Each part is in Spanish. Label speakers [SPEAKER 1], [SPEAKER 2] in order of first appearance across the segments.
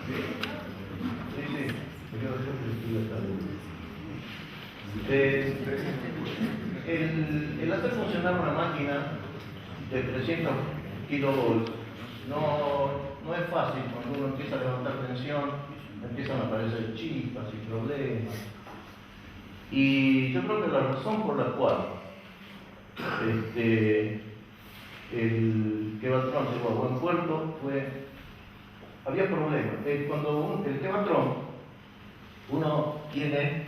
[SPEAKER 1] Sí. El hacer funcionar una máquina de 300 kilovolts no es fácil. Cuando uno empieza a levantar tensión, empiezan a aparecer chispas y problemas. Y yo creo que la razón por la cual el Kevatron llegó a buen puerto había problemas. Cuando el Kevatron, uno tiene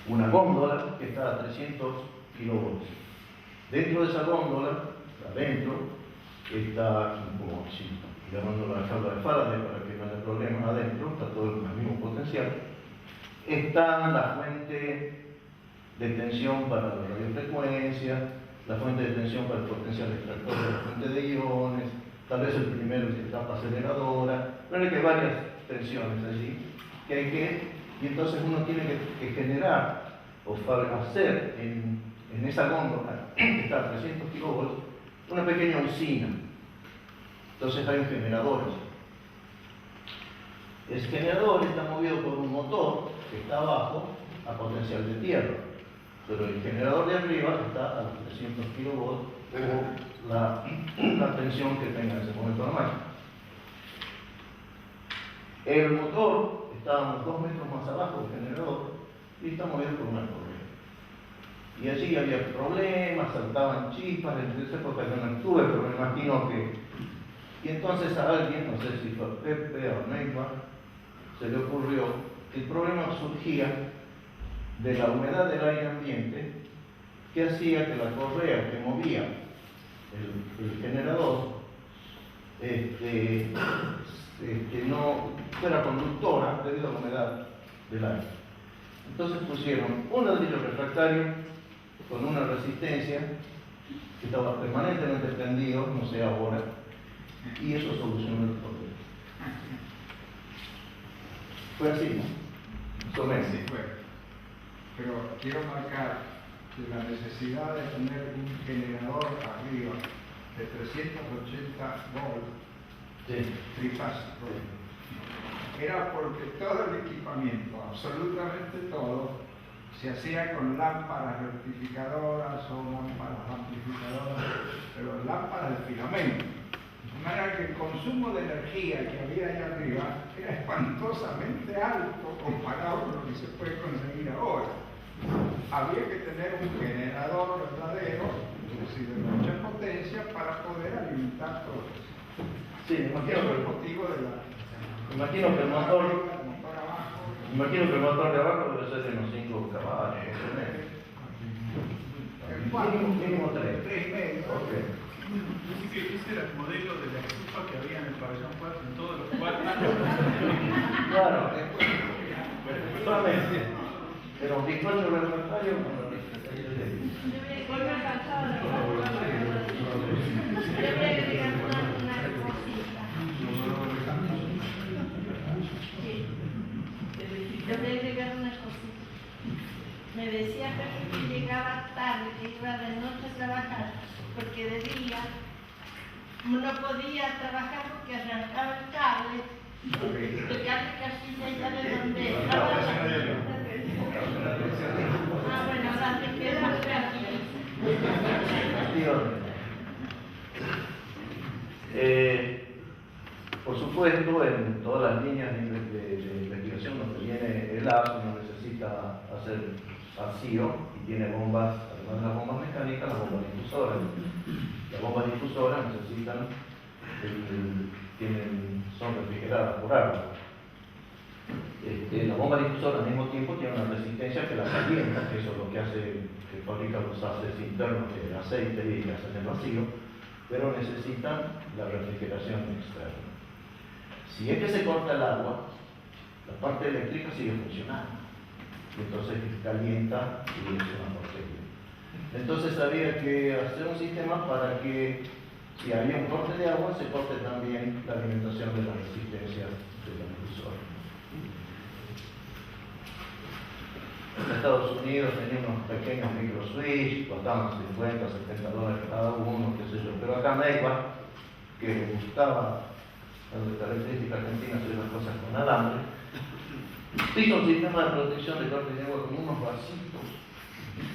[SPEAKER 1] una góndola que está a 300 kilovolts. Dentro de esa góndola, adentro, está como si llamando la tabla de Faraday para que no haya problemas adentro, está todo el mismo potencial. Está la fuente de tensión para la radiofrecuencia, la fuente de tensión para el potencial extractor de la fuente de iones, tal vez el primero es la etapa aceleradora, pero hay que varias tensiones allí y entonces uno tiene que generar o hacer en esa góndola que está a 300 kilovolts una pequeña usina. Entonces hay un generador allí. El generador está movido por un motor que está abajo a potencial de tierra, pero el generador de arriba está a los 300 kilovolts o la tensión que tenga en ese momento la máquina. El motor está a unos 2 metros más abajo del generador y está movido por una corriente. Y allí había problemas, saltaban chispas, en esa época yo no estuve, pero me imagino que... Y entonces a alguien, no sé si fue a Pepe o a Neymar, se le ocurrió que el problema surgía de la humedad del aire ambiente que hacía que la correa que movía el generador no fuera conductora debido a la humedad del aire. Entonces pusieron un ladrillo refractario con una resistencia que estaba permanentemente prendido, no sé ahora, y eso solucionó el problema. Fue así, ¿no?
[SPEAKER 2] Sí, fue. Pero quiero marcar que la necesidad de tener un generador arriba de 380 volts trifásico era porque todo el equipamiento, absolutamente todo, se hacía con lámparas rectificadoras o lámparas amplificadoras, pero lámparas de filamento. De manera que el consumo de energía que había allá arriba era espantosamente alto comparado con lo que se puede conseguir ahora. Había que tener un generador verdadero, es decir, de mucha potencia, para poder alimentar todo eso.
[SPEAKER 1] Sí, me imagino
[SPEAKER 2] el motivo de la...
[SPEAKER 1] Imagino que el motor de abajo debe ser de unos 5 caballos, mínimo 3.
[SPEAKER 2] 3,5.
[SPEAKER 1] Okay.
[SPEAKER 3] Ese era el modelo de la estufa que había en el pabellón 4, en todos los cuartos.
[SPEAKER 1] Claro, solamente. Pero un bizcocho refractario,
[SPEAKER 4] Yo voy a agregar unas cositas. Me decía que llegaba tarde, que iba de noche a trabajar, porque de día no podía trabajar porque arrancaba el cable casi ya de donde estaba. Bueno, ahora te quedas aquí.
[SPEAKER 1] Por supuesto, en todas las líneas de investigación donde viene el ASO uno necesita hacer vacío y tiene bombas, además de las bombas mecánicas, las bombas difusoras. Las bombas difusoras son refrigeradas por agua. La bomba difusora al mismo tiempo tiene una resistencia que la calienta, que eso es lo que hace, que fabrica los haces internos de aceite y que hacen el vacío, pero necesitan la refrigeración externa. Si es que se corta el agua, la parte eléctrica sigue funcionando, y entonces calienta y es una porquería. Entonces había que hacer un sistema para que si había un corte de agua, se corte también la alimentación de la resistencia de la difusora. En Estados Unidos tenía unos pequeños micro switch, costaban $50, $70 cada uno, qué sé yo, pero acá Neiva, que le gustaba la característica argentina hacer las cosas con alambre, se hizo un sistema de protección de corte de agua con unos vasitos,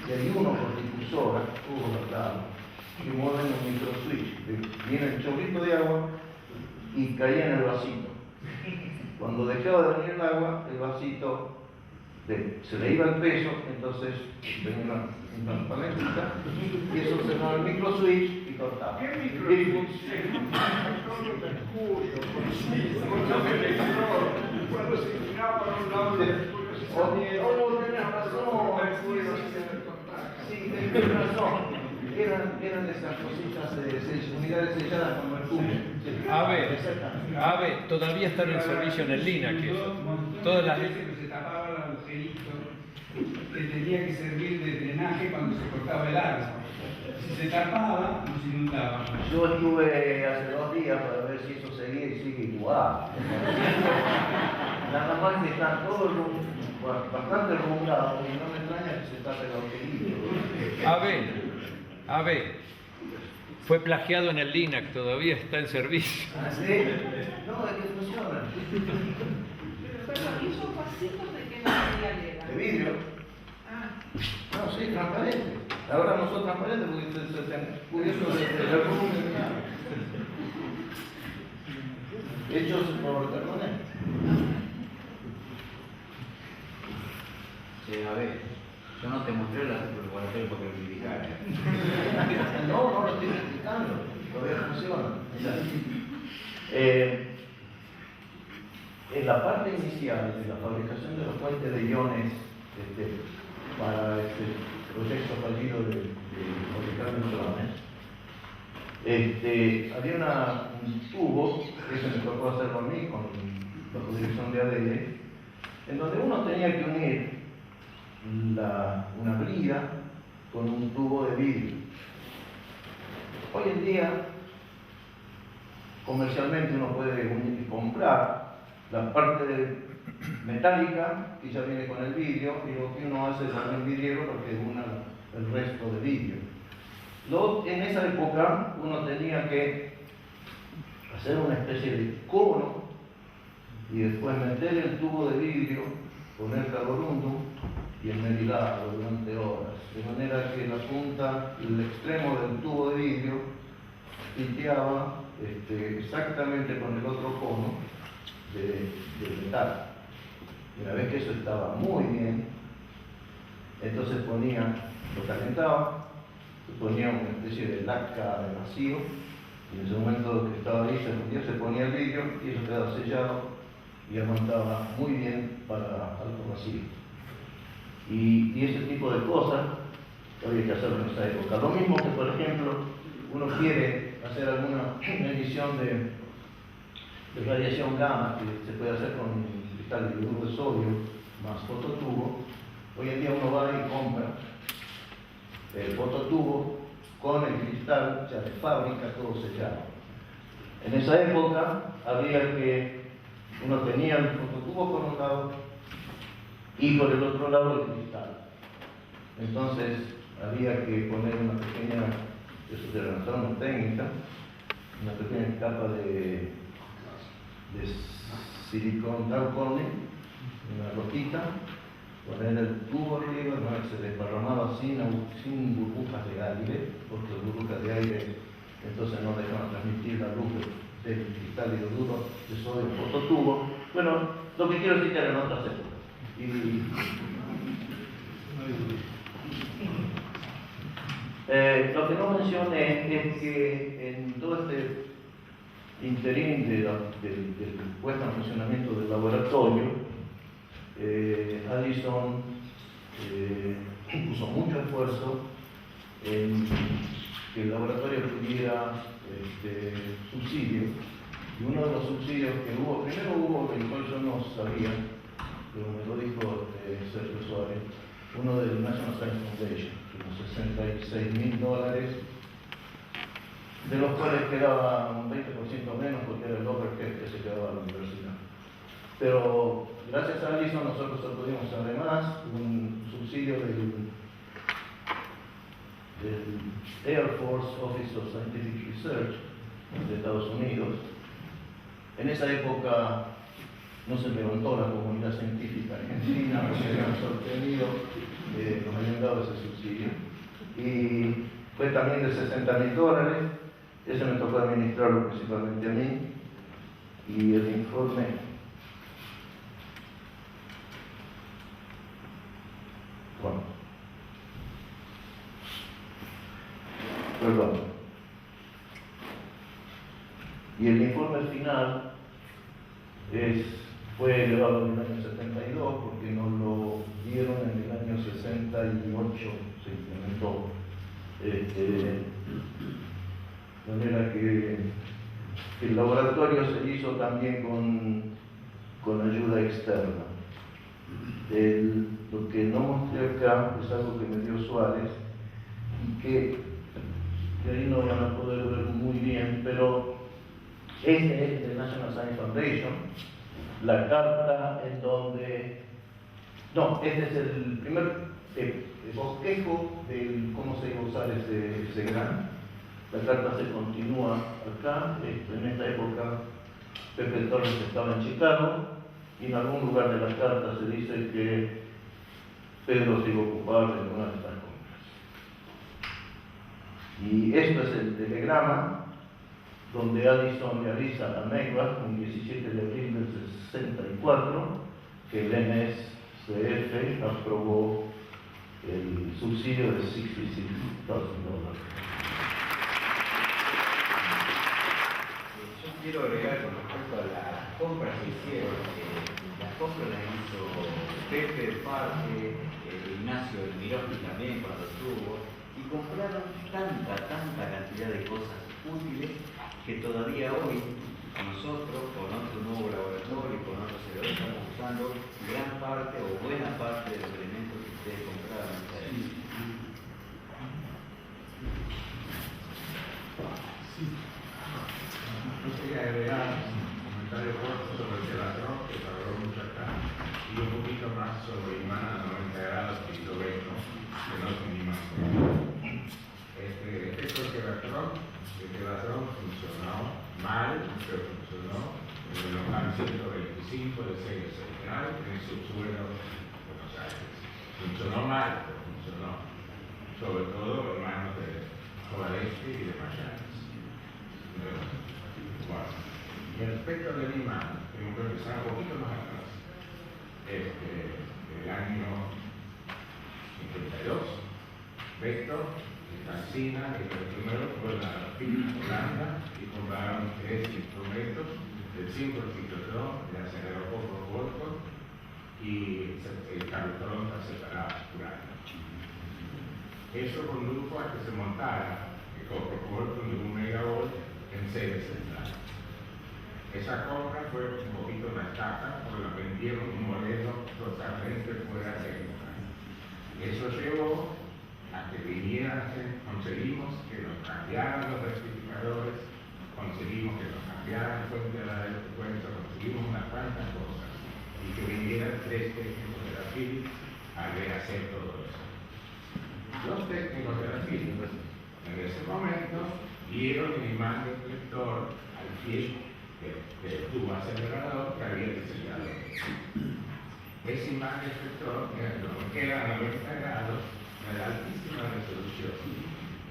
[SPEAKER 1] y hay uno por difusora, que mueven un microswitch. Viene el chorrito de agua y caía en el vasito. Cuando dejaba de venir el agua, el vasito se le iba el peso, entonces venía una paletita y eso cerraba el microswitch y cortaba.
[SPEAKER 2] ¿Qué microswitch? Cuando se giraba para un lado y después
[SPEAKER 1] tenés razón. Sí, tenés razón. Eran esas cositas unidades selladas como el cubo.
[SPEAKER 5] A ver, todavía están en servicio en el LINAC. Todas las
[SPEAKER 2] veces que se tapaba el agujerito que tenía que servir de drenaje cuando se cortaba el agua. Si se tapaba, nos inundaba.
[SPEAKER 1] Yo estuve hace 2 días para ver si eso seguía y sigue igual. Nada más que están todos bastante rumbrados y no me extraña que se tape el agujerito.
[SPEAKER 5] A ver, fue plagiado en el LINAC, todavía está en servicio.
[SPEAKER 1] ¿Ah, sí? No, es que funciona.
[SPEAKER 4] Pero ¿y esos vasitos de qué material eran?
[SPEAKER 1] De vidrio.
[SPEAKER 4] Ah.
[SPEAKER 1] No, sí, transparente. Ahora no son transparentes porque se están cubiertos de volumen. Hechos por permanente.
[SPEAKER 6] Sí, a ver, yo no te mostré el laboratorio porque lo criticara.
[SPEAKER 1] No lo estoy criticando, todavía funciona. En la parte inicial de la fabricación de los puentes de iones para este proyecto fallido de fabricar neutrones, había un tubo, que eso me tocó hacerlo a mí bajo dirección de ADL, en donde uno tenía que unir una brida con un tubo de vidrio. Hoy en día, comercialmente uno puede comprar la parte metálica que ya viene con el vidrio y lo que uno hace con el vidriero porque une el resto de vidrio. En esa época uno tenía que hacer una especie de cono y después meter el tubo de vidrio, poner carborundum y enmerilarlo durante horas, de manera que la punta, el extremo del tubo de vidrio piteaba exactamente con el otro cono de metal. Y una vez que eso estaba muy bien, entonces lo calentaba, se ponía una especie de laca de vacío, y en ese momento que estaba ahí se ponía el vidrio y eso quedaba sellado y aguantaba muy bien para algo vacío. Y ese tipo de cosas había que hacerlo en esa época. Lo mismo que, por ejemplo, uno quiere hacer alguna medición de radiación gamma, que se puede hacer con cristal de hidruro de sodio más fototubo. Hoy en día uno va y compra el fototubo con el cristal ya de fábrica, todo sellado. En esa época uno tenía el fototubo por un lado y por el otro lado el cristal. Entonces había que poner una pequeña, eso era una forma técnica, una pequeña capa de silicón Taucorning, una rojita, poner el tubo arriba, no, se desparramaba sin burbujas de aire, porque las burbujas de aire entonces no dejaban transmitir la luz del cristal hidruro de sodio fototubo. Bueno, lo que quiero decir que eran otras épocas. Lo que no mencioné es que en todo este interín del puesta en funcionamiento del laboratorio, Allison puso mucho esfuerzo en que el laboratorio tuviera subsidios. Y uno de los subsidios que hubo, primero hubo, el cual yo no sabía, pero me lo dijo Sergio Suárez, uno del National Science Foundation, unos $66.000, de los cuales quedaba un 20% menos porque era el overhead que se quedaba a la universidad. Pero gracias a Allison nosotros obtuvimos además un subsidio del Air Force Office of Scientific Research de Estados Unidos, En esa época no se levantó la comunidad científica argentina porque habían sostenido, nos habían dado ese subsidio. Y fue también de $60.000, ese me tocó administrarlo principalmente a mí. Y el informe, bueno, perdón. Y el informe final fue elevado en el año 72 porque nos lo dieron en el año 68, se implementó. De manera que el laboratorio se hizo también con ayuda externa. Lo que no mostré acá es algo que me dio Suárez y que ahí no van a poder ver muy bien, pero este es de National Science Foundation, la carta en donde... No, este es el primer bosquejo de cómo se iba a usar ese grant. La carta se continúa acá. En esta época Pepe Torres estaba en Chicago y en algún lugar de la carta se dice que Pedro se iba a ocupar de una de estas compras. Y esto es el telegrama donde Addison le avisa a Negra el 17 de abril del 64 que el NSF aprobó el subsidio de $66,000.
[SPEAKER 6] Yo quiero agregar con respecto a las compras que hicieron. Las compras las hizo Pepe de parte, Ignacio del Miroski también cuando estuvo, y compraron tanta cantidad de cosas útiles que todavía hoy nosotros, con otro nuevo laboratorio y con otros servidores, estamos usando gran parte o buena parte de los elementos que ustedes compraron en esta época.
[SPEAKER 7] Yo quería agregar un comentario corto sobre el telatron, que se habló mucho acá, y un poquito más sobre imán a 90 grados que lo vemos, que no es un imán. Esto es el telatron funcionó mal, pero funcionó en el local 125 del sello central, en el subsuelo de Buenos Aires. Funcionó mal, pero funcionó, sobre todo en manos de Covaleschi y de Magallanes. Bueno, y respecto del imán, tengo que empezar un poquito más atrás. El año 52, Beto y Cancina, que el primero fue la Holanda, y compraron 3 instrumentos, el 5 el ciclotrón, el acelerador por volto y el calutrón para separar uranio. Eso condujo a que se montara el copro-volto de 1 megavolt en sede central. Esa compra fue un poquito una estafa, porque la vendieron un modelo totalmente fuera de época. Eso llevó a que vinieran, conseguimos que nos cambiaran los rectificadores, conseguimos que nos cambiaran fuente de la frecuencia, conseguimos unas cuantas cosas, y que vinieran 3 técnicos de la Philips a rehacer todo eso. Los técnicos de la Philips en ese momento dieron el imán deflector al pie del tubo acelerador que había diseñado. Ese imán deflector era a 90 grados de altísima resolución,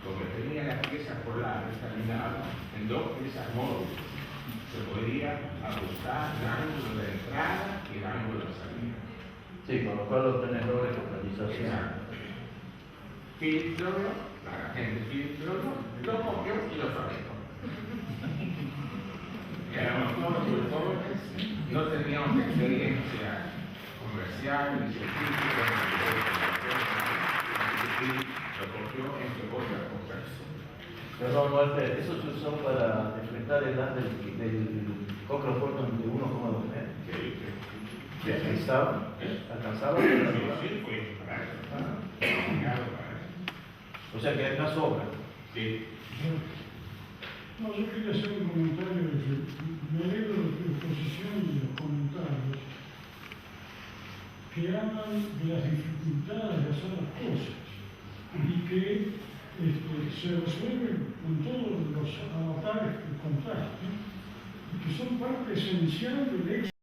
[SPEAKER 7] como tenía las piezas polares terminadas en 2 piezas móviles. Se podía ajustar el ángulo de entrada y el ángulo de salida.
[SPEAKER 1] Sí, con lo cual obtener doble focalización.
[SPEAKER 7] Philips lo vio, la gente Philips lo copió y lo fabricó. Éramos todos muy jóvenes, no teníamos experiencia comercial ni científica, lo copió entre otras cosas.
[SPEAKER 1] Perdón, Walter, eso se usó para deflectar el haz del Cochrane Fortum de 1,2 metros.
[SPEAKER 7] Sí.
[SPEAKER 1] ¿Alcanzaba?
[SPEAKER 7] Sí, fue para eso.
[SPEAKER 1] O sea que acá sobra.
[SPEAKER 7] Sí.
[SPEAKER 8] No, yo quería hacer un comentario. Me alegro de tu exposición y de los comentarios que hablan de las dificultades de hacer las cosas y que se resuelven con todos los avatares que contaste, que son parte esencial del éxito.